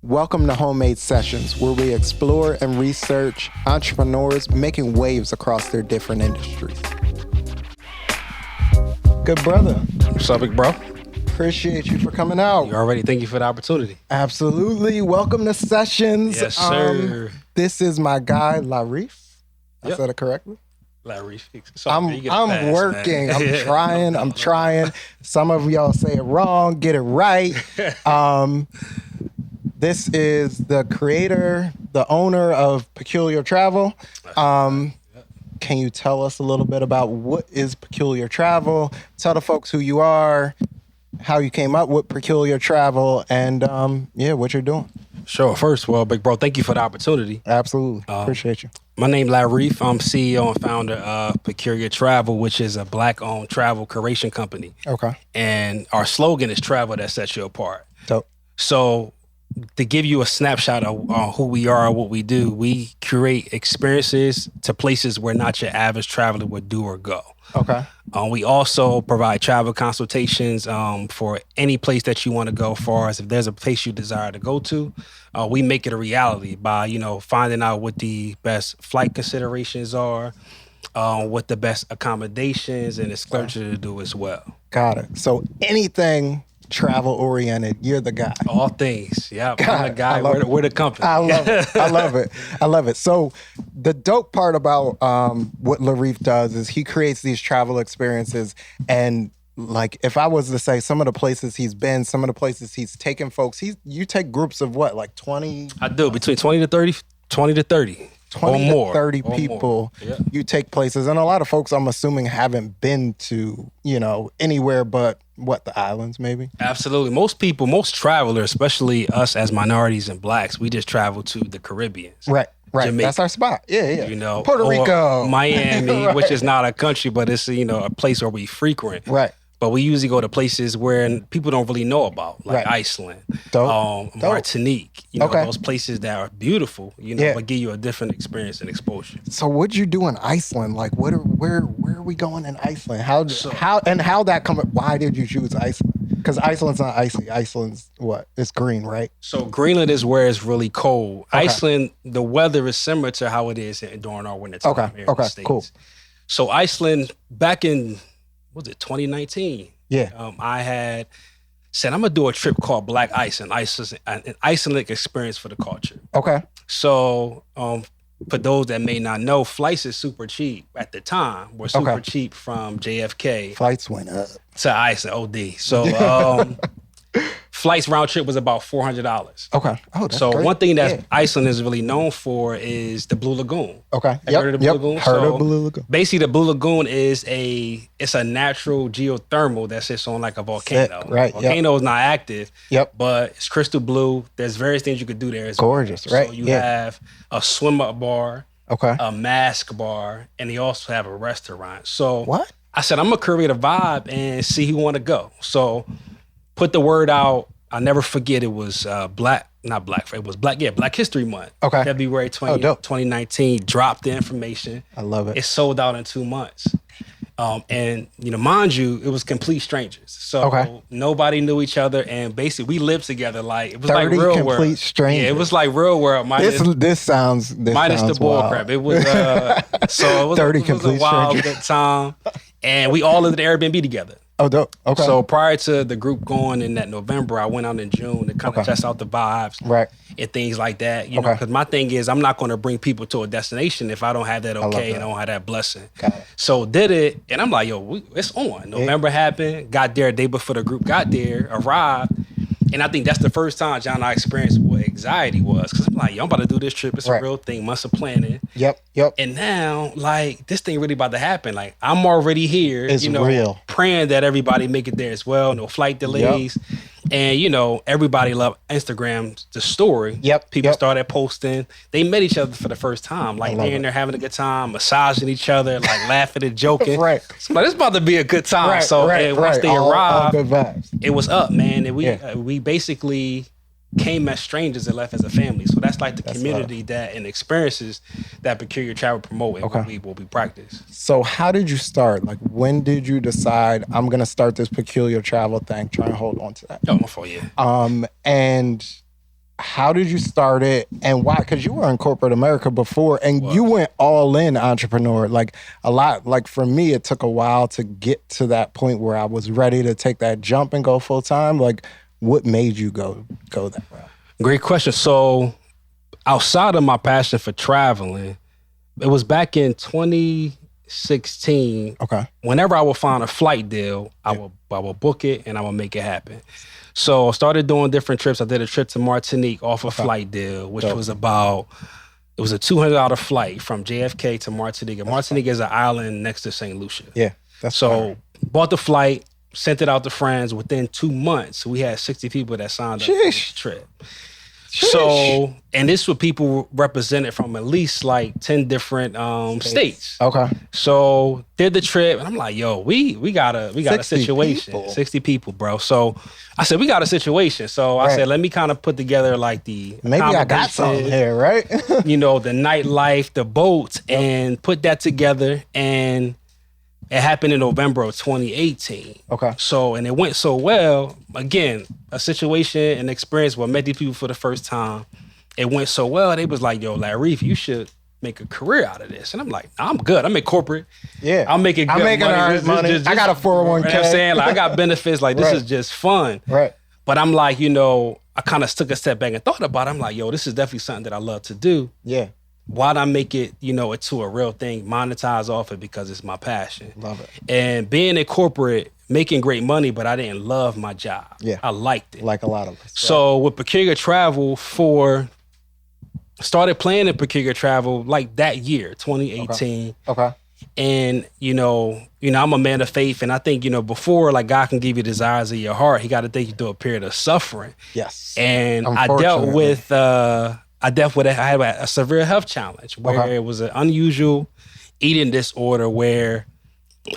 Welcome to Homemade Sessions, where we explore and research entrepreneurs making waves across their different industries. Good brother. What's up, big bro? Appreciate you for coming out. You already. Thank you for the opportunity. Absolutely. Welcome to Sessions. Yes, sir. This is my guy, Larif. I Yep. said it correctly? Larif. I'm working. Man. I'm trying. Some of y'all say it wrong. Get it right. This is the creator, the owner of Peculiar Travel. Can you tell us a little bit about what is Peculiar Travel? Tell the folks who you are, how you came up with Peculiar Travel, and what you're doing. Sure. First, well, big bro, thank you for the opportunity. Absolutely. Appreciate you. My name is Larif. I'm CEO and founder of Peculiar Travel, which is a Black-owned travel curation company. Okay. And our slogan is travel that sets you apart. Dope. So to give you a snapshot of who we are, what we do, we curate experiences to places where not your average traveler would do or go. Okay. We also provide travel consultations for any place that you want to go. Far as if there's a place you desire to go to, we make it a reality by finding out what the best flight considerations are, what the best accommodations and excursions to do as well. Got it. So anything travel oriented, you're the guy. All things, yeah. I'm the guy. We're the company. I love it. I love it. So the dope part about what Larif does is he creates these travel experiences, and like if I was to say some of the places he's been, some of the places he's taken folks, you take groups of what, like 20? I do, between 20 to 30. 20 to 30 to 30 people. Yeah. You take places, and a lot of folks I'm assuming haven't been to anywhere but the islands maybe. Absolutely. Most travelers, especially us as minorities and blacks, we just travel to the Caribbean. Right. Jamaica, that's our spot. Yeah. Puerto or Rico, Miami, right. which is not a country, but it's a place where we frequent. Right. But we usually go to places where people don't really know about, like Right. Iceland, Dope. Martinique. Okay. Those places that are beautiful, but give you a different experience and exposure. So what'd you do in Iceland? Like, where are we going in Iceland? How that come? Why did you choose Iceland? Because Iceland's not icy. Iceland's what? It's green, right? So Greenland is where it's really cold. Okay. Iceland, the weather is similar to how it is during our winter time here in the States. Cool. So Iceland, back in 2019? Yeah. I had said I'm gonna do a trip called Black Ice, an Icelandic experience for the culture. Okay. So for those that may not know, flights is super cheap at the time. Were super cheap from JFK. Flights went up to Iceland. OD. So flights round trip was about $400. Okay. Oh, that's so great. one thing that Iceland is really known for is the Blue Lagoon. Okay. Have you heard of the Blue Lagoon? Heard of Blue Lagoon. Basically, the Blue Lagoon is a natural geothermal that sits on like a volcano. Sick, right. The volcano is not active. Yep. But it's crystal blue. There's various things you could do there. It's gorgeous, right? So you have a swim up bar, a mask bar, and they also have a restaurant. So what? I said I'm gonna create a vibe and see who want to go. So put the word out. I'll never forget, it was Black History Month. Okay. February 20th, 2019, dropped the information. I love it. It sold out in 2 months. And mind you, it was complete strangers. So nobody knew each other, and basically we lived together like, it was like real world. Complete strangers. Yeah, it was like real world. This sounds the bull crap. It was, so it was, 30 it was complete a wild, strangers. good time. And we all lived at Airbnb together. Oh, dope. Okay. So prior to the group going in that November, I went out in June to kind of test out the vibes, right, and things like that. You know, because my thing is, I'm not going to bring people to a destination if I don't have that and I don't have that blessing. So did it, and I'm like, yo, it's on. November happened. Got there a day before the group got there, arrived. And I think that's the first time John and I experienced what anxiety was. Because I'm like, yo, I'm about to do this trip. It's a real thing. Months of planning. Yep. And now, like, this thing really about to happen. Like, I'm already here. It's real. Praying that everybody make it there as well. No flight delays. Yep. And, everybody loved Instagram, the story. Yep. People started posting. They met each other for the first time. Like, they're in there having a good time, massaging each other, like, laughing and joking. Right. So, like, it's about to be a good time. Once they arrived, good vibes. It was up, man. And we basically came as strangers and left as a family. So that's like the community that and experiences that Peculiar Travel promote and what we practice. So how did you start? Like, when did you decide I'm going to start this Peculiar Travel thing? Try and hold on to that. Oh, my fault, yeah. And how did you start it and why? Because you were in corporate America before and you went all in entrepreneur. Like a lot, like for me, it took a while to get to that point where I was ready to take that jump and go full time. Like what made you go that route? Great question. So outside of my passion for traveling, it was back in 2016. Okay. Whenever I would find a flight deal, I would book it and I would make it happen. So I started doing different trips. I did a trip to Martinique off a flight deal, which was it was a $200 flight from JFK to Martinique. And Martinique is an island next to St. Lucia. Yeah. Bought the flight, sent it out to friends. Within 2 months, we had 60 people that signed up for this trip. So, and this was people represented from at least like 10 different states. Okay. So did the trip and I'm like, yo, we got a situation. People. 60 people, bro. So I said, we got a situation. So I said, let me kind of put together like maybe I got something here, right? The nightlife, the boats, and put that together. And it happened in November of 2018. Okay. So, and it went so well. Again, a situation and experience where I met these people for the first time. It went so well. They was like, yo, Larif, you should make a career out of this. And I'm like, nah, I'm good. I'm in corporate. Yeah. I'm making good money. Just, I got a 401k. You know what I'm saying? Like, I got benefits. Like, this is just fun. Right. But I'm like, I kind of took a step back and thought about it. I'm like, yo, this is definitely something that I love to do. Yeah. Why not make it, it to a real thing, monetize off it because it's my passion. Love it. And being in corporate, making great money, but I didn't love my job. Yeah. I liked it. Like a lot of us. So with Peculiar Travel started playing in Peculiar Travel like that year, 2018. Okay. And, I'm a man of faith. And I think, before like God can give you desires of your heart, he got to take you through a period of suffering. Yes. And I had a severe health challenge where it was an unusual eating disorder where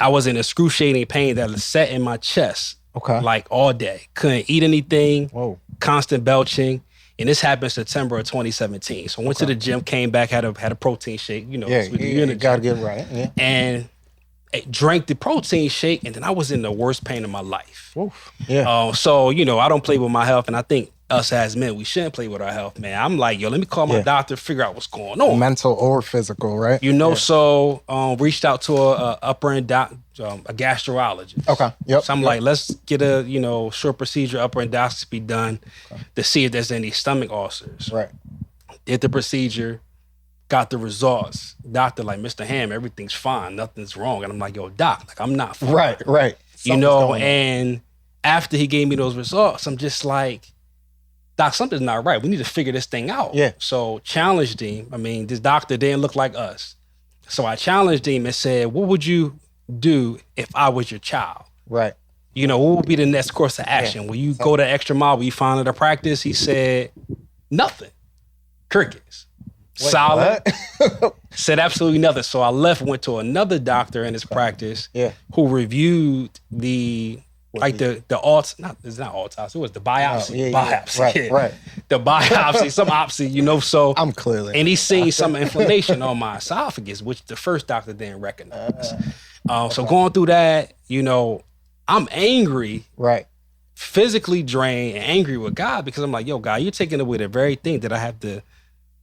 I was in excruciating pain that was set in my chest like all day. Couldn't eat anything, constant belching. And this happened September of 2017. So I went to the gym, came back, had a protein shake. You got to get right. Yeah. And drank the protein shake, and then I was in the worst pain of my life. Oof. Yeah. So, I don't play with my health, and I think us as men, we shouldn't play with our health, man. I'm like, yo, let me call my doctor, figure out what's going on. Mental or physical, right? So reached out to a upper end a gastrologist. Okay. Yep. So I'm like, let's get a, short procedure, upper endoscopy done to see if there's any stomach ulcers. Right. Did the procedure, got the results. Doctor like, Mr. Ham, everything's fine. Nothing's wrong. And I'm like, yo, doc, like I'm not fine. Right. And after he gave me those results, I'm just like, doc, something's not right. We need to figure this thing out. Yeah. So challenged him. I mean, this doctor didn't look like us. So I challenged him and said, what would you do if I was your child? Right. What would be the next course of action? Yeah. Will you go the extra mile? Will you find it a practice? He said, nothing. Crickets. Wait, solid. Said absolutely nothing. So I went to another doctor in his practice who reviewed the autopsy, it's not autopsy, it was the biopsy. Biopsy. Right. The biopsy, some opsy, so. I'm clearly. And he's seen some inflammation on my esophagus, which the first doctor didn't recognize. So going through that, I'm angry. Right. Physically drained and angry with God because I'm like, yo, God, you're taking away the very thing that I have to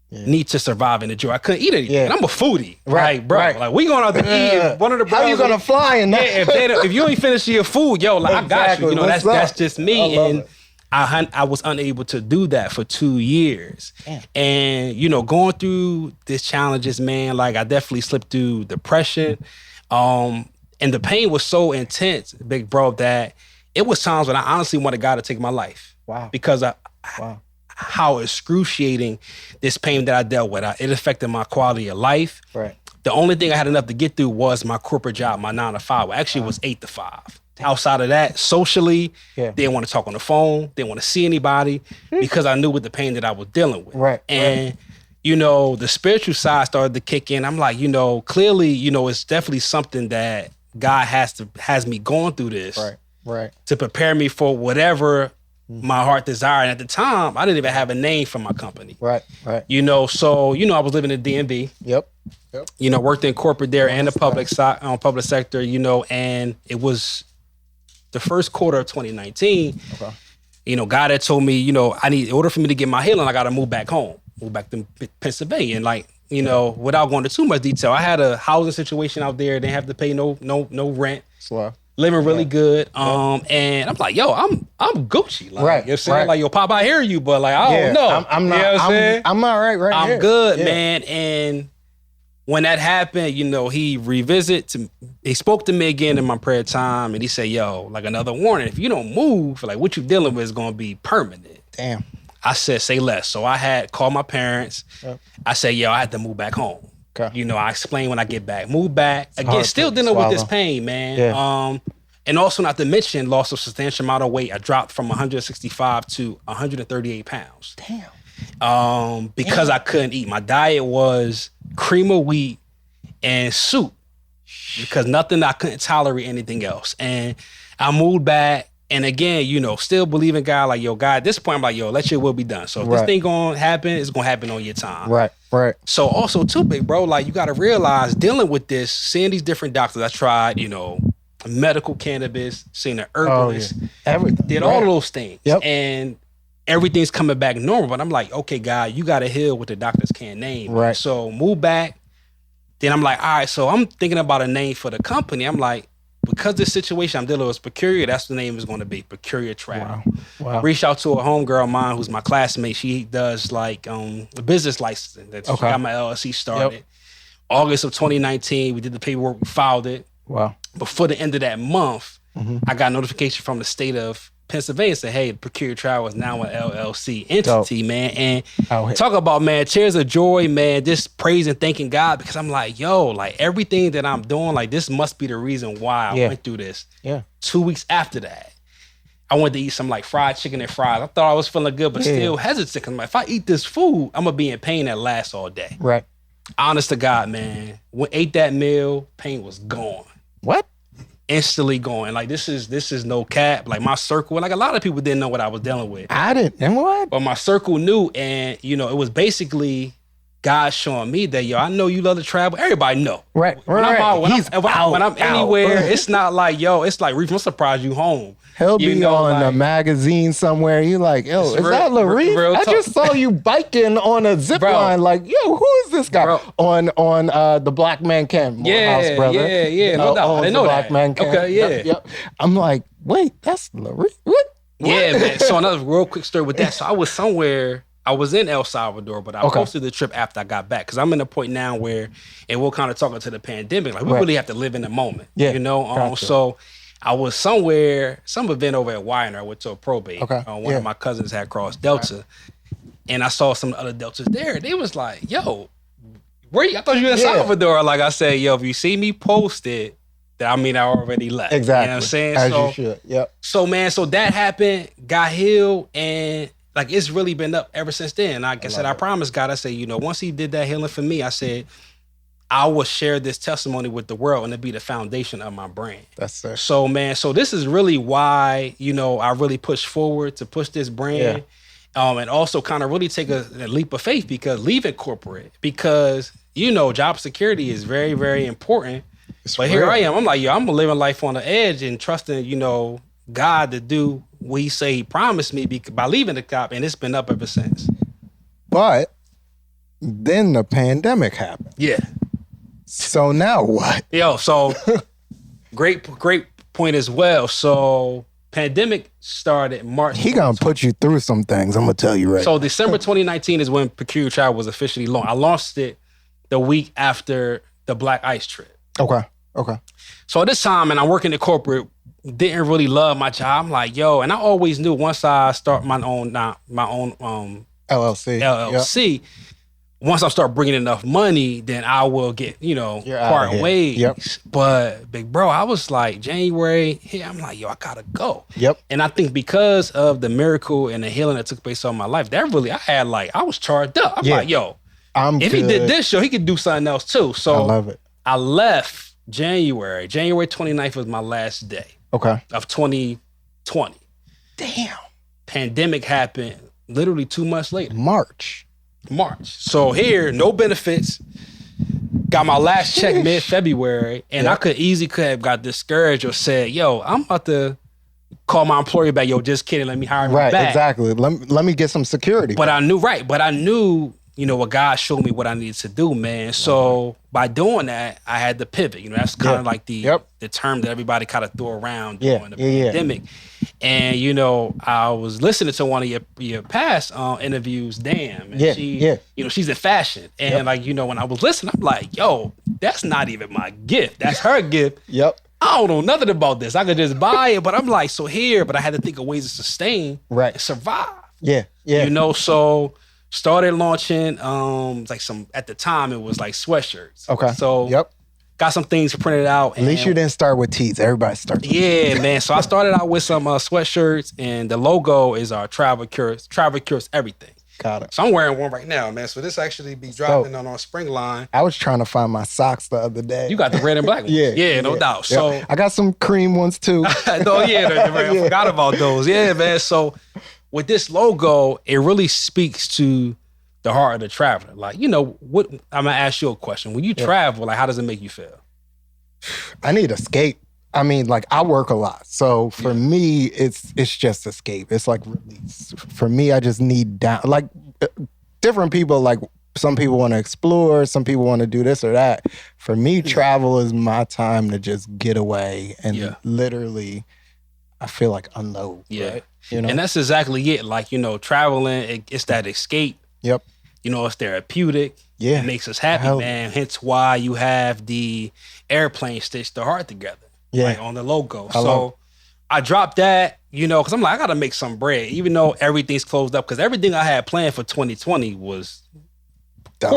need to survive and enjoy. I couldn't eat anything. And I'm a foodie. Right, bro. Right. Like, we going out to eat. One of the How you going to fly in that? If you ain't finish your food, yo, like, exactly. I got you. That's just me. And I was unable to do that for 2 years. Damn. And, going through these challenges, man, like I definitely slipped through depression. And the pain was so intense, big bro, that it was times when I honestly wanted God to take my life. Wow. Because how excruciating this pain that I dealt with. It affected my quality of life. Right. The only thing I had enough to get through was my corporate job, my 9 to 5. Well, actually, it was 8 to 5. Outside of that, socially, didn't want to talk on the phone, didn't want to see anybody because I knew what the pain that I was dealing with. Right. And, the spiritual side started to kick in. I'm like, clearly, it's definitely something that God has me going through this. Right. To prepare me for whatever my heart desired. And at the time, I didn't even have a name for my company. Right. So, I was living in DMV. Yep. Worked in corporate there and the public sector, and it was the first quarter of 2019. God had told me, in order for me to get my healing, I got to move back home, move back to Pennsylvania. And like, without going into too much detail, I had a housing situation out there. Didn't have to pay no rent. Wow. Living really good. And I'm like, yo, I'm Gucci. Like, right. You know what I'm saying? Like, yo, Pop, I hear you, but like, I don't know. I'm not, you know what I'm saying? I'm all right here. I'm good, man. And when that happened, he spoke to me again in my prayer time, and he said, yo, like, another warning, if you don't move, like, what you're dealing with is going to be permanent. Damn. I said, say less. So I had called my parents. Yep. I said, yo, I had to move back home. Okay. I explained when I get back. Move back. Again, still dealing with this pain, man. Yeah. And also, not to mention, lost a substantial amount of weight. I dropped from 165 to 138 pounds. Damn. Because I couldn't eat. My diet was cream of wheat and soup. Because I couldn't tolerate anything else. And I moved back. And again, still believe in God. Like, yo, God, at this point, I'm like, yo, let your will be done. So if this thing gonna happen, it's gonna happen on your time. Right. So also too, big bro, like, you gotta realize, dealing with this, seeing these different doctors, I tried, medical cannabis, seen an herbalist, everything. Did all of those things. Yep. And everything's coming back normal. But I'm like, okay, God, you gotta heal what the doctors can't name. Right. So move back. Then I'm like, all right, so I'm thinking about a name for the company. I'm like, because this situation I'm dealing with is Peculiar, that's the name is going to be, Peculiar Travel. Wow. Reached out to a homegirl of mine who's my classmate. She does like a business licensing. She got my LLC started. Yep. August of 2019, we did the paperwork, we filed it. Wow. Before the end of that month, I got a notification from the state of Pennsylvania said, hey, Peculiar Travel is now an LLC entity, man. And talk about, man, tears of joy, man, just praising, thanking God, because I'm like, yo, like, everything that I'm doing, like, this must be the reason why I went through this. Yeah. 2 weeks after that, I went to eat some like fried chicken and fries. I thought I was feeling good, but still hesitant. Because if I eat this food, I'm going to be in pain that lasts all day. Right. Honest to God, man, when ate that meal, pain was gone. What? Instantly going. Like, this is no cap. Like, my circle, like, a lot of people didn't know what I was dealing with. I didn't. And what? But my circle knew, and it was basically God showing me that, yo, I know you love to travel. Everybody know. Right. When I'm anywhere, it's not like, yo, it's like, Reef, I'm surprised you home. He'll be on a magazine somewhere. You like, yo, is that Larif? I just saw you biking on a zip line. Like, yo, who is this guy? On the Black Man Camp House, brother. Yeah. No doubt. I didn't know Black that. Man Camp. Okay, yeah. Yep. I'm like, wait, that's Larif? What? Yeah, man. So another real quick story with that. So I was in El Salvador, but I posted the trip after I got back, because I'm in a point now where, and we'll kind of talk into the pandemic, like, we really have to live in the moment. Yeah. Gotcha. So I was somewhere, some event over at Weiner. I went to a probate. One of my cousins had crossed Delta, and I saw some other Deltas there. They was like, yo, where you? I thought you were in Salvador. Like, I said, yo, if you see me posted, that I mean I already left. Exactly. You know what I'm saying? As you should. Yep. So, man, so that happened, got healed, and like, it's really been up ever since then. Like I said, I promised God, I said, once he did that healing for me, I said, I will share this testimony with the world, and it'll be the foundation of my brand. That's it. So, man, so this is really why, I really push forward to push this brand. And also kind of really take a leap of faith, because leaving corporate, because, job security is very, very important. But here I am. I'm like, yo, I'm living life on the edge and trusting, God to do what he say he promised me by leaving the cop, and it's been up ever since. But then the pandemic happened. Yeah. So now what? Yo, so great point as well. So pandemic started March. He gonna put you through some things, I'm gonna tell you right. So December 2019 is when Peculiar Travel was officially launched. I launched it the week after the Black Ice trip. Okay. So at this time, and I'm working at corporate, didn't really love my job. I'm like, yo, and I always knew once I start my own LLC, once I start bringing enough money, then I will get, part ways. Yep. But big bro, I was like, January, I'm like, yo, I gotta go. Yep. And I think because of the miracle and the healing that took place on my life, that really, I was charged up. I'm like, yo, if he did this show, he could do something else too. So I love it. I left January 29th was my last day. Okay. Of 2020. Damn. Pandemic happened literally 2 months later. March. So here, no benefits. Got my last check mid-February, and I could have got discouraged or said, yo, I'm about to call my employer back, yo, just kidding, let me hire me back. Right, exactly. Let me get some security. But I knew, you know, what God showed me what I needed to do, man. So by doing that, I had to pivot. You know, that's kind of like the term that everybody kind of threw around during the pandemic. And, you know, I was listening to one of your past interviews, damn. And she, you know, she's in fashion. And like, you know, when I was listening, I'm like, yo, that's not even my gift. That's her gift. I don't know nothing about this. I could just buy it. But I'm like, but I had to think of ways to sustain and survive. You know, so started launching like at the time it was like sweatshirts. So got some things printed out. At least you didn't start with tees. Everybody starts with tees. Man. So I started out with some sweatshirts, and the logo is our Travel Cures Everything. Got it. So I'm wearing one right now, man. So this actually be dropping on our spring line. I was trying to find my socks the other day. You got the red and black ones. No doubt. So I got some cream ones too. I forgot about those. Yeah, man. So with this logo, it really speaks to the heart of the traveler. Like, you know, I'm gonna ask you a question. When you travel, like, how does it make you feel? I need escape. I mean, like, I work a lot. So for me, it's just escape. It's like release. For me, I just need down. Like, different people, like, some people want to explore, some people want to do this or that. For me, travel is my time to just get away and literally, I feel like, unload. Right? You know? And that's exactly it. Like, you know, traveling, it's that escape. You know, it's therapeutic. It makes us happy, man. Hence why you have the airplane stitch the heart together. Like on the logo. So I dropped that, you know, because I'm like, I got to make some bread, even though everything's closed up. Because everything I had planned for 2020 was pulled. The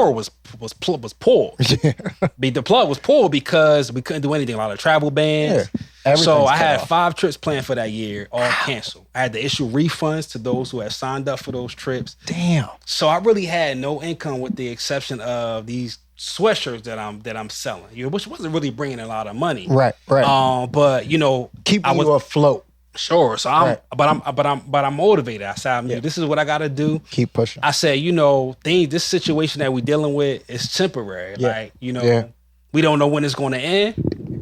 plug was pulled because we couldn't do anything. A lot of travel bans. So I had 5 trips planned for that year, all canceled. I had to issue refunds to those who had signed up for those trips. Damn. So I really had no income with the exception of these sweatshirts that I'm selling, you know, which wasn't really bringing a lot of money. Right. But you know, keeping you afloat. Sure. So I'm motivated. I said, this is what I got to do. Keep pushing. I said, you know, this situation that we're dealing with is temporary. Like, you know, we don't know when it's going to end,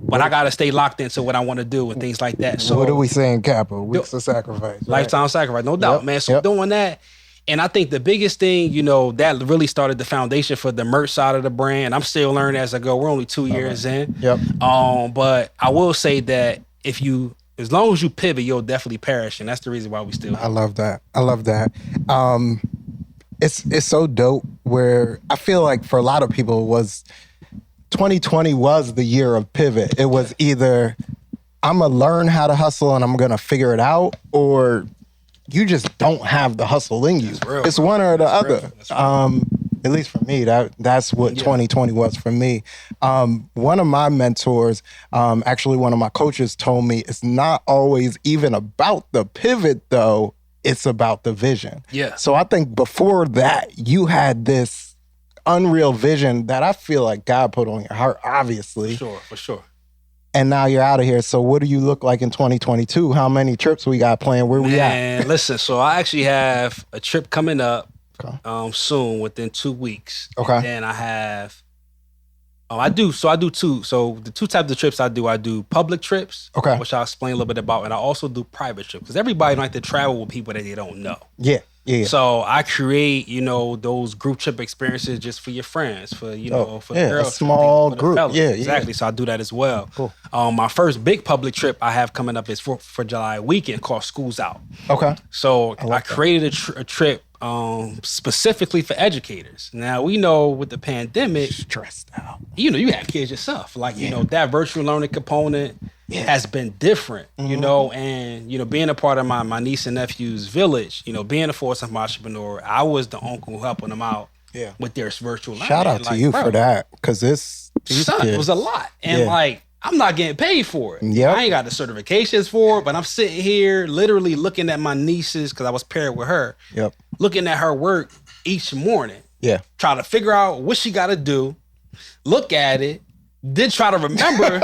but I got to stay locked into what I want to do and things like that. So what do we say in Kappa? Weeks of sacrifice. Right? Lifetime sacrifice, no doubt, man. So doing that. And I think the biggest thing, you know, that really started the foundation for the merch side of the brand. I'm still learning as I go. We're only 2 years in. But I will say that as long as you pivot, you'll definitely perish. And that's the reason why we still I love that. It's so dope where I feel like for a lot of people 2020 was the year of pivot. It was either I'm going to learn how to hustle and I'm going to figure it out, or you just don't have the hustle in you. It's one or the other. At least for me, that's what 2020 was for me. One of my mentors, actually one of my coaches told me it's not always even about the pivot though, it's about the vision. So I think before that, you had this unreal vision that I feel like God put on your heart, obviously. For sure. And now you're out of here. So what do you look like in 2022? How many trips we got planned? Where we at? Listen, so I actually have a trip coming up soon, within 2 weeks. And then I have, I do two. So the 2 types of trips I do public trips, which I'll explain a little bit about. And I also do private trips because everybody like to travel with people that they don't know. So I create, you know, those group trip experiences just for your friends, for, you know, for the girls. A small group. Exactly. So I do that as well. My first big public trip I have coming up is for July weekend called Schools Out. So I created a trip specifically for educators. Now, we know with the pandemic, stressed out. You know, you have kids yourself. Like, you know, that virtual learning component has been different, you know, and, you know, being a part of my niece and nephew's village, you know, being a force-time entrepreneur, I was the uncle helping them out with their virtual learning. Shout out to you for that, because it was a lot. And like, I'm not getting paid for it. I ain't got the certifications for it, but I'm sitting here literally looking at my nieces, because I was paired with her, looking at her work each morning, trying to figure out what she got to do, look at it, then try to remember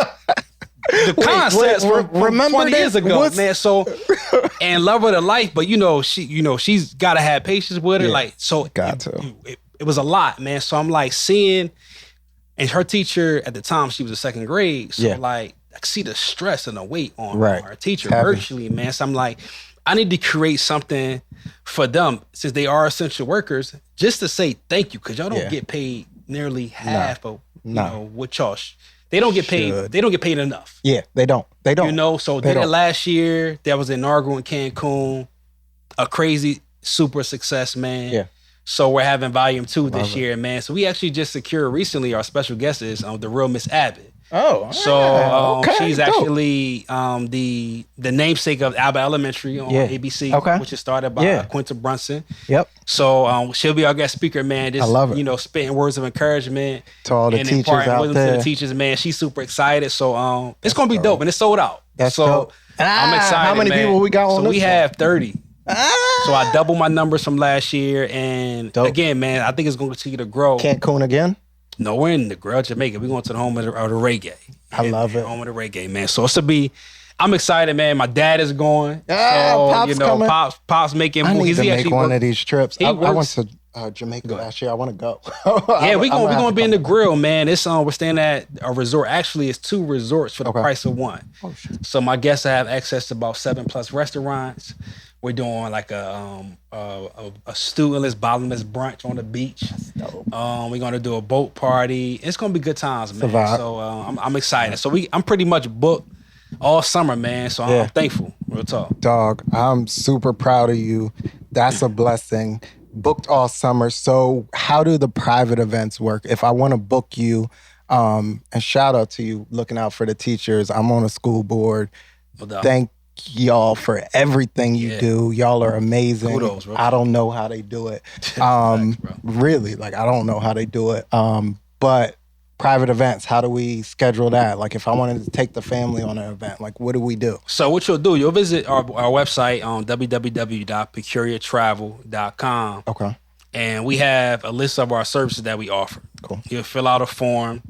the concepts from 20 years ago, man. So, and love her to life, but she's got to have patience with her. Like, so it was a lot, man. So I'm like seeing, and her teacher at the time, she was in 2nd grade. So like, see the stress and the weight on our teacher virtually, man. So I'm like, I need to create something for them since they are essential workers, just to say thank you, because y'all don't get paid nearly half of you know what y'all. They don't get paid. They don't get paid enough. Yeah, they don't. They don't. You know, so they did last year. That was inaugural in Cancun. A crazy super success, man. Yeah. So we're having volume 2 this year, man. So we actually just secured recently. Our special guest is the real Miss Abbott. Oh, so she's actually the namesake of Albert Elementary on ABC, which is started by Quinta Brunson. Yep. So she'll be our guest speaker, man. Just, I love it. You know, spitting words of encouragement to all the teachers out there. To the teachers, man. She's super excited. So it's gonna be dope, and it's sold out. That's so dope. I'm excited. How many people we got on this? So we have 30. So I doubled my numbers from last year, and again, man, I think it's going to continue to grow. Cancun again? No, we're in the Grill, Jamaica. We're going to the home of the reggae. I love it. Home of the reggae, man. So it's to be. I'm excited, man. My dad is going. Pops coming. Pops making. I need to make one of these trips. I went to Jamaica last year. I want to go. Yeah, we're gonna be in the Grill, man. It's we're staying at a resort. Actually, it's 2 resorts for the price of 1. Oh, shit. So my guests have access to about 7+ restaurants. We're doing like a student-less, bottomless brunch on the beach. We're gonna do a boat party. It's gonna be good times, man. So I'm excited. So I'm pretty much booked all summer, man. So I'm thankful. Real talk. Dog, I'm super proud of you. That's a blessing. Booked all summer. So how do the private events work? If I want to book you, and shout out to you looking out for the teachers. I'm on a school board. Thank y'all for everything you do. Y'all are amazing. Kudos, bro. I don't know how they do it. Really, like I don't know how they do it. But private events, how do we schedule that? Like if I wanted to take the family on an event, like what do we do? So what you'll do, you'll visit our website on www.peculiartravel.com. Okay. And we have a list of our services that we offer. Cool. You'll fill out a form.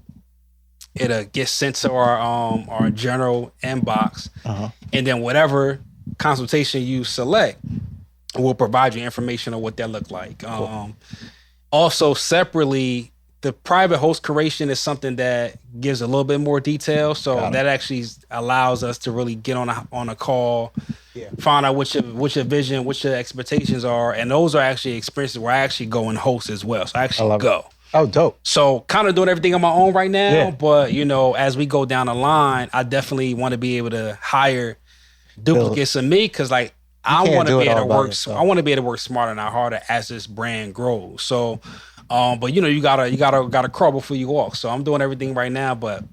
It'll get sent to our general inbox. And then whatever consultation you select, we'll provide you information on what that look like. Cool. Also, separately, the private host curation is something that gives a little bit more detail. So that actually allows us to really get on a call, find out what your vision, what your expectations are. And those are actually experiences where I actually go and host as well. So I actually go. Oh, dope. So kind of doing everything on my own right now. But, you know, as we go down the line, I definitely want to be able to hire duplicates of me because, like, I want to be able to work. I want to be able to work smarter, not harder as this brand grows. So, but you know, you gotta crawl before you walk. So I'm doing everything right now. But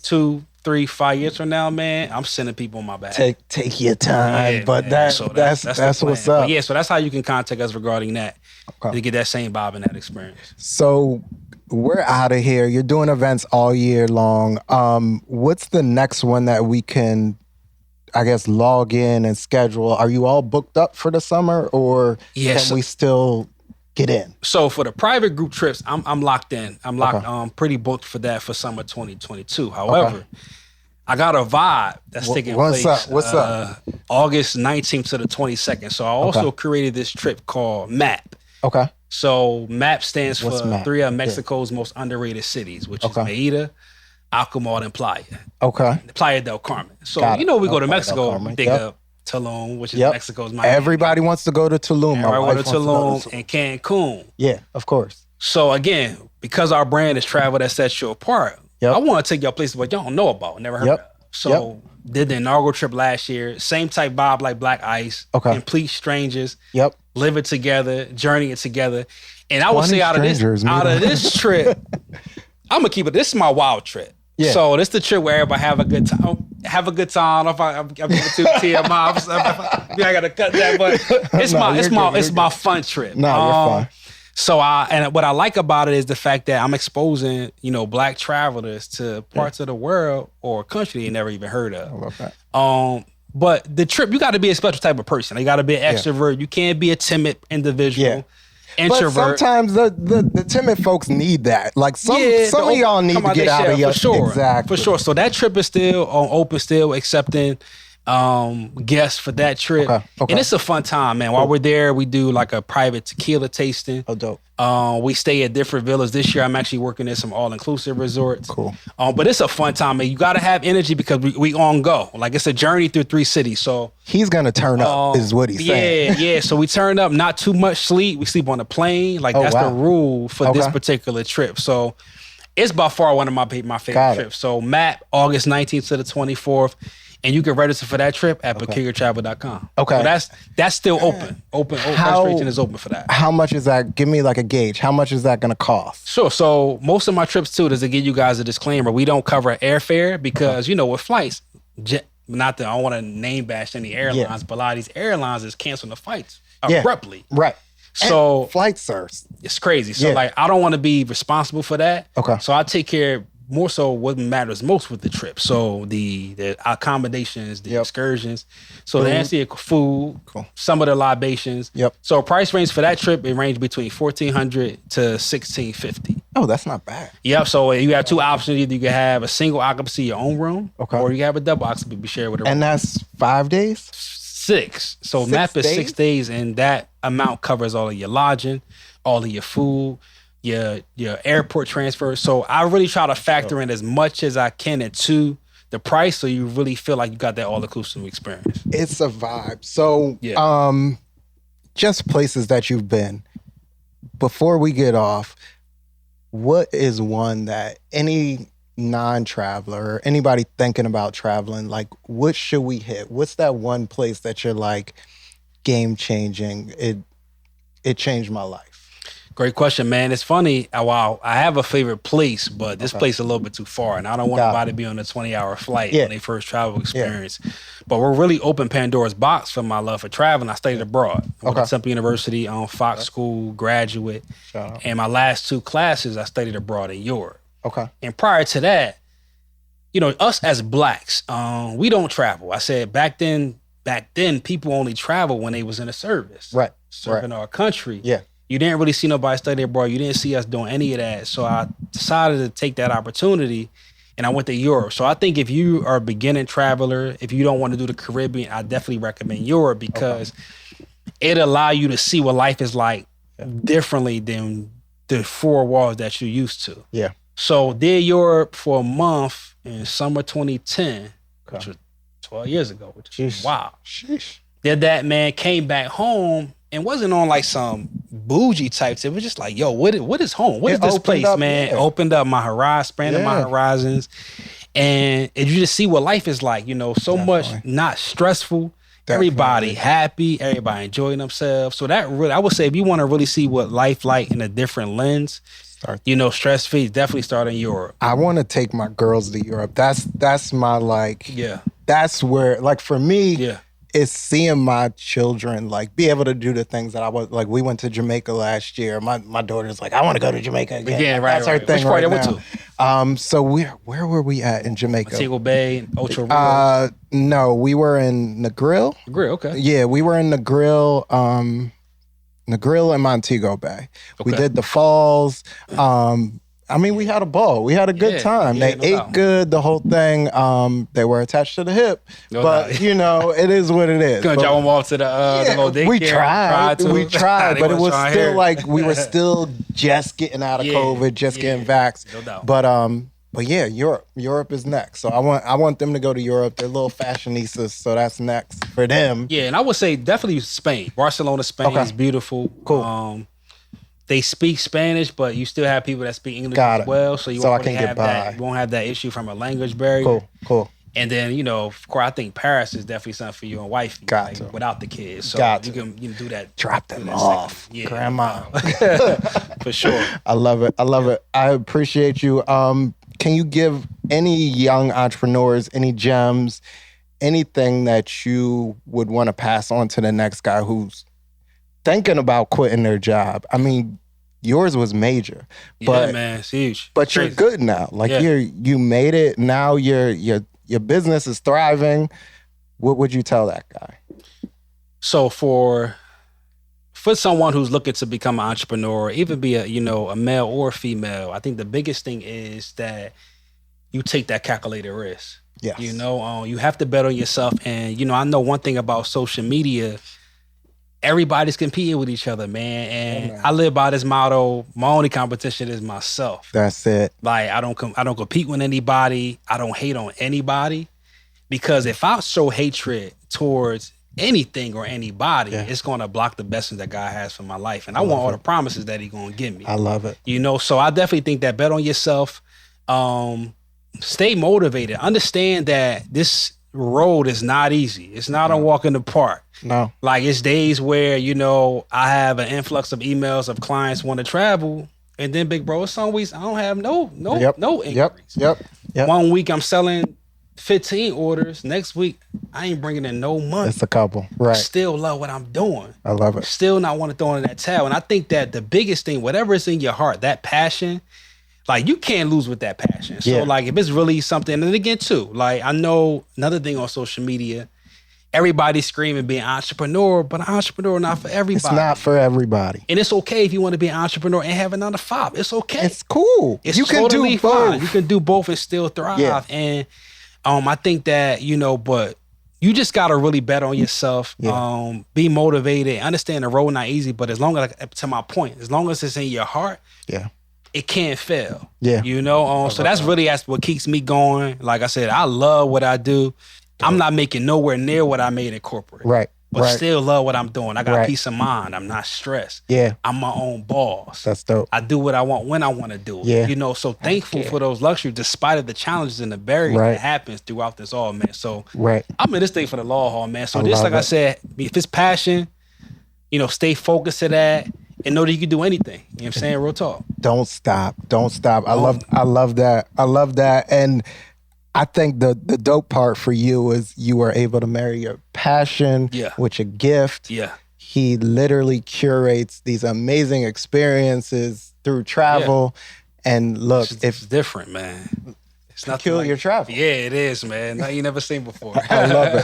2, 3, 5 years from now, man, I'm sending people on my back. Take your time. But that's what's up. But yeah, so that's how you can contact us regarding that to get that same vibe and that experience. So we're out of here. You're doing events all year long. What's the next one that we can, I guess, log in and schedule? Are you all booked up for the summer, or can we still get in? So for the private group trips, I'm locked in. I'm locked pretty booked for that for summer 2022. However, I got a vibe that's taking place. What's up? August 19th to the 22nd. So I also created this trip called MAP. Okay. So MAP stands for MAP? 3 of Mexico's most underrated cities, which is Mérida, Alcomal, and Playa. Okay. Playa del Carmen. So you know we go to Mexico, we think of Tulum, which is Mexico's Miami. Everybody wants to go to Tulum. Everybody wants to go to Tulum and Cancun. Yeah, of course. So again, because our brand is travel that sets you apart, I want to take y'all places what y'all don't know about, never heard of. So did the inaugural trip last year, same type vibe like Black Ice, complete strangers, live it together, journey it together. And I would say out of this trip, I'm gonna keep it. This is my wild trip. Yeah. So this is the trip where everybody have a good time. Have a good time. If I'm too TMI, I gotta cut that. But it's my fun trip. No, you're fine. So and what I like about it is the fact that I'm exposing, you know, Black travelers to parts of the world or country they never even heard of. I love that. But the trip, you got to be a special type of person. You got to be an extrovert. You can't be a timid individual. Yeah. Introvert. But sometimes the timid folks need that. Like some of y'all need to get out of your for sure. Exactly. For sure. So that trip is still open, still accepting guests for that trip. Okay. And it's a fun time, man. While we're there, we do like a private tequila tasting. Oh, dope. We stay at different villas. This year, I'm actually working at some all-inclusive resorts. Cool. But it's a fun time, man. You got to have energy because we on go. Like, it's a journey through 3 cities. So he's going to turn up is what he's saying. Yeah. So we turn up, not too much sleep. We sleep on the plane. Like, that's the rule for this particular trip. So it's by far one of my favorite trips. So map August 19th to the 24th. And you can register for that trip at peculiartravel.com. Okay. So that's still open. Registration is open for that. How much is that? Give me like a gauge. How much is that going to cost? Sure. So most of my trips too, to give you guys a disclaimer, we don't cover airfare because, with flights, I don't want to name bash any airlines, but a lot of these airlines is canceling the flights abruptly. Right. So and flights are. It's crazy. So I don't want to be responsible for that. Okay. So I take care more so what matters most with the trip. So the accommodations, the excursions. So to answer your food, some of the libations. Yep. So price range for that trip, it ranged between $1,400 to $1,650. Oh, that's not bad. Yep. So you have 2 options. Either you can have a single occupancy, your own room, or you can have a double occupancy, be shared with a room. And that's 5 days? 6. So MAP is 6 days, and that amount covers all of your lodging, all of your food, your airport transfer. So I really try to factor in as much as I can into the price, so you really feel like you got that all-inclusive experience. It's a vibe. So just places that you've been. Before we get off, what is one that any non-traveler or anybody thinking about traveling, like, what should we hit? What's that one place that you're like, game-changing? It changed my life. Great question, man. It's funny. I have a favorite place, but this place is a little bit too far, and I don't want nobody to be on a 20-hour flight when they first travel experience. But we're really open Pandora's box for my love for traveling. I studied abroad. I went to Temple University, Fox School, graduate. And my last 2 classes, I studied abroad in Europe. Okay. And prior to that, us as blacks, we don't travel. I said back then, people only travel when they was in a service. Serving our country. Yeah. You didn't really see nobody study abroad. You didn't see us doing any of that. So I decided to take that opportunity, and I went to Europe. So I think if you are a beginning traveler, if you don't want to do the Caribbean, I definitely recommend Europe because it allow you to see what life is like differently than the 4 walls that you're used to. Yeah. So did Europe for a month in summer 2010, which was 12 years ago, which is wow. Sheesh. Did that, man, came back home and wasn't on like some bougie types. It was just like, yo, what is home? What is this place, man? It opened up my horizon, expanded my horizons. And you just see what life is like, so much not stressful. Everybody happy, everybody enjoying themselves. So that really, I would say if you want to really see what life like in a different lens, stress-free, definitely start in Europe. I want to take my girls to Europe. That's my that's where, like, for me, it's seeing my children like be able to do the things that I was like. We went to Jamaica last year. My daughter's like, I want to go to Jamaica again. Yeah, right. That's her thing. Which part right went to? So where were we at in Jamaica? Montego Bay, Ocho Rios. No, we were in Negril. Negril, okay. Yeah, we were in Negril. Negril and Montego Bay. Okay. We did the falls. We had a ball. We had a good time. They ate good, the whole thing. They were attached to the hip. But, it is what it is. Couldn't drop them off to the little daycare? We tried, but it was still like we were still just getting out of COVID, just getting vaxxed. No doubt. But yeah, Europe is next. So I want them to go to Europe. They're little fashionistas, so that's next for them. Yeah, and I would say definitely Spain. Barcelona, Spain is beautiful. Cool. They speak Spanish, but you still have people that speak English as well. So you won't have that issue from a language barrier. Cool. And then, of course, I think Paris is definitely something for you and wifey. Without the kids. So you can do that. Drop them off. Yeah. Grandma. For sure. I love it. I appreciate you. Can you give any young entrepreneurs any gems, anything that you would want to pass on to the next guy who's thinking about quitting their job? I mean, yours was major, but man, it's huge. But you're good now. Like you made it. Now your business is thriving. What would you tell that guy? So for someone who's looking to become an entrepreneur, even be a male or female, I think the biggest thing is that you take that calculated risk. Yes. You know, you have to bet on yourself. And, you know, I know one thing about social media, everybody's competing with each other, man. And I live by this motto, my only competition is myself. That's it. Like, I don't compete with anybody. I don't hate on anybody. Because if I show hatred towards anything or anybody, it's going to block the blessings that God has for my life. And I want all the promises that he's going to give me. I love it. You know, so I definitely think that bet on yourself. Stay motivated. Understand that this road is not easy. It's not a walk in the park. No. Like, it's days where, you know, I have an influx of emails of clients want to travel. And then, big bro, it's always, I don't have no inquiries. Yep. 1 week I'm selling 15 orders. Next week, I ain't bringing in no money. It's a couple. Right. Still love what I'm doing. I love it. Still not want to throw in that towel. And I think that the biggest thing, whatever is in your heart, that passion, like, you can't lose with that passion. So, like, if it's really something, and again, too, like, I know another thing on social media, everybody's screaming being an entrepreneur, but an entrepreneur not for everybody. It's not for everybody. And it's okay if you want to be an entrepreneur and have another 9 to 5. It's okay. It's cool. It's you can totally do both. fine. You can do both and still thrive. Yeah. And I think that, you know, but you just got to really bet on yourself. Yeah. Be motivated. Understand the road not easy, but as long as, to my point, as long as it's in your heart, it can't fail. Yeah. You know, so that's really what keeps me going. Like I said, I love what I do. I'm not making nowhere near what I made in corporate. Right. But still love what I'm doing. I got Right. peace of mind. I'm not stressed. Yeah. I'm my own boss. That's dope. I do what I want when I want to do it. Yeah. You know, so thankful for those luxuries despite of the challenges and the barriers that happens throughout this all, man. So I'm in this thing for the long haul, man. So this, like I said, if it's passion, you know, stay focused to that and know that you can do anything. You know what I'm saying? Real talk. Don't stop. Don't stop. I love that. I love that. And I think the dope part for you is you were able to marry your passion with your gift. Yeah. He literally curates these amazing experiences through travel. And look, it's different, man. It's not peculiar travel. Yeah, it is, man. Nothing you never seen before. I love it.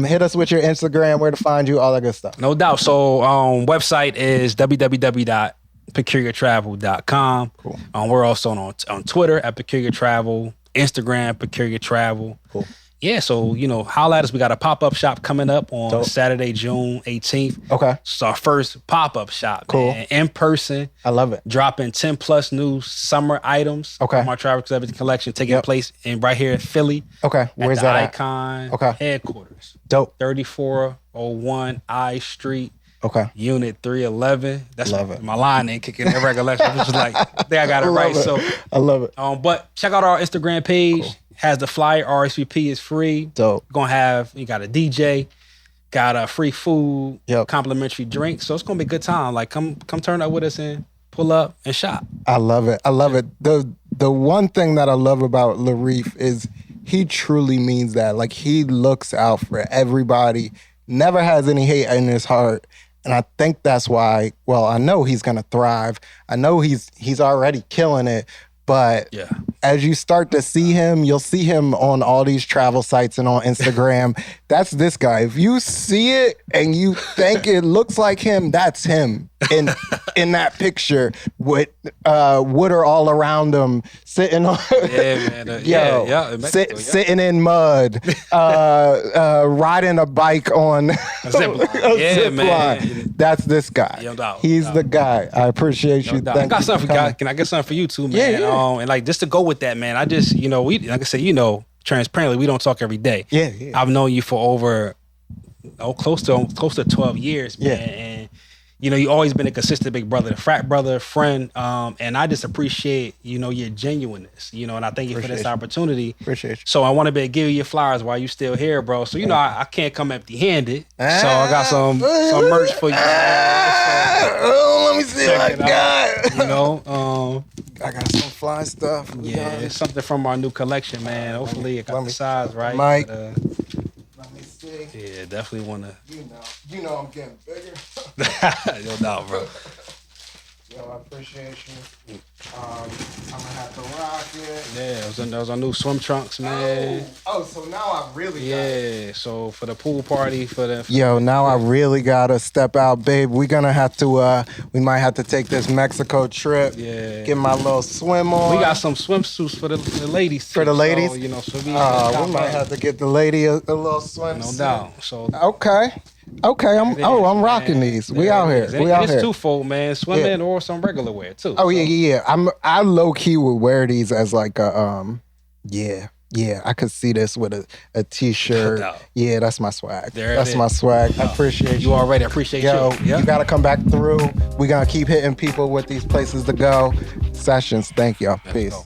Hit us with your Instagram, where to find you, all that good stuff. No doubt. So website is www.peculiartravel.com. Cool. We're also on Twitter at Peculiar Travel, Instagram, Peculiar Travel. Cool. Yeah, so, you know, holla at us. We got a pop-up shop coming up on Saturday, June 18th. Okay. It's our first pop-up shop, cool. man. In person. I love it. Dropping 10 plus new summer items. Okay. From our Travel Everything collection taking place right here in Philly. Okay. Where's at the that Icon headquarters. Dope. 3401 I Street. Okay. Unit 311. That's my line ain't kicking in recollection. I'm just like, I think I got it right. So I love it. But check out our Instagram page. Cool. Has the flyer. RSVP is free. Dope. You got a DJ, got a free food, complimentary drink. So it's gonna be a good time. Like, come turn up with us and pull up and shop. I love it. I love it. The one thing that I love about Larif is he truly means that. Like, he looks out for everybody, never has any hate in his heart. And I think that's why, well, I know he's gonna thrive. I know he's already killing it. But as you start to see him, you'll see him on all these travel sites and on Instagram. That's this guy. If you see it and you think it looks like him, that's him in that picture with water all around him, sitting on sitting in mud, riding a bike on a zip line. That's this guy. He's the guy. I appreciate you. I got something for you. Can I get something for you too, man? Yeah. And like, just to go with that, man, I just, you know, like I said, you know, transparently, we don't talk every day. Yeah. I've known you for over close to 12 years, man. And you know, you always been a consistent big brother, frat brother, friend. And I just appreciate, you know, your genuineness, you know, and I thank you for this opportunity. Appreciate you. So I want to be give you your flowers while you still here, bro. So, you know, I can't come empty handed. So I got some merch for you. Let me see what I got. You know, I got some fly stuff. Yeah, it's something from our new collection, man. Hopefully it got the size right. Mike. But, let me see. Yeah, definitely want to. You know I'm getting bigger. No doubt, bro. Yo, I appreciate you. I'm gonna have to rock it. Yeah, those are new swim trunks, man. Oh, so now I really got it. Yeah, so for the pool party, now I really gotta step out, babe. We're gonna have to, we might have to take this Mexico trip. Yeah. Get my little swim on. We got some swimsuits for the ladies too. For the ladies? So, we might have to get the lady a little swimsuit. No doubt. So Okay, I'm rocking these. We out here. It's twofold, man. Swimming or some regular wear too. Oh, yeah. I low key would wear these as like a yeah. I could see this with a t-shirt. No. Yeah, that's my swag. That's my swag. I appreciate you. You already appreciate you. Yep. You gotta come back through. We gonna keep hitting people with these places to go. Sessions. Thank y'all. Peace.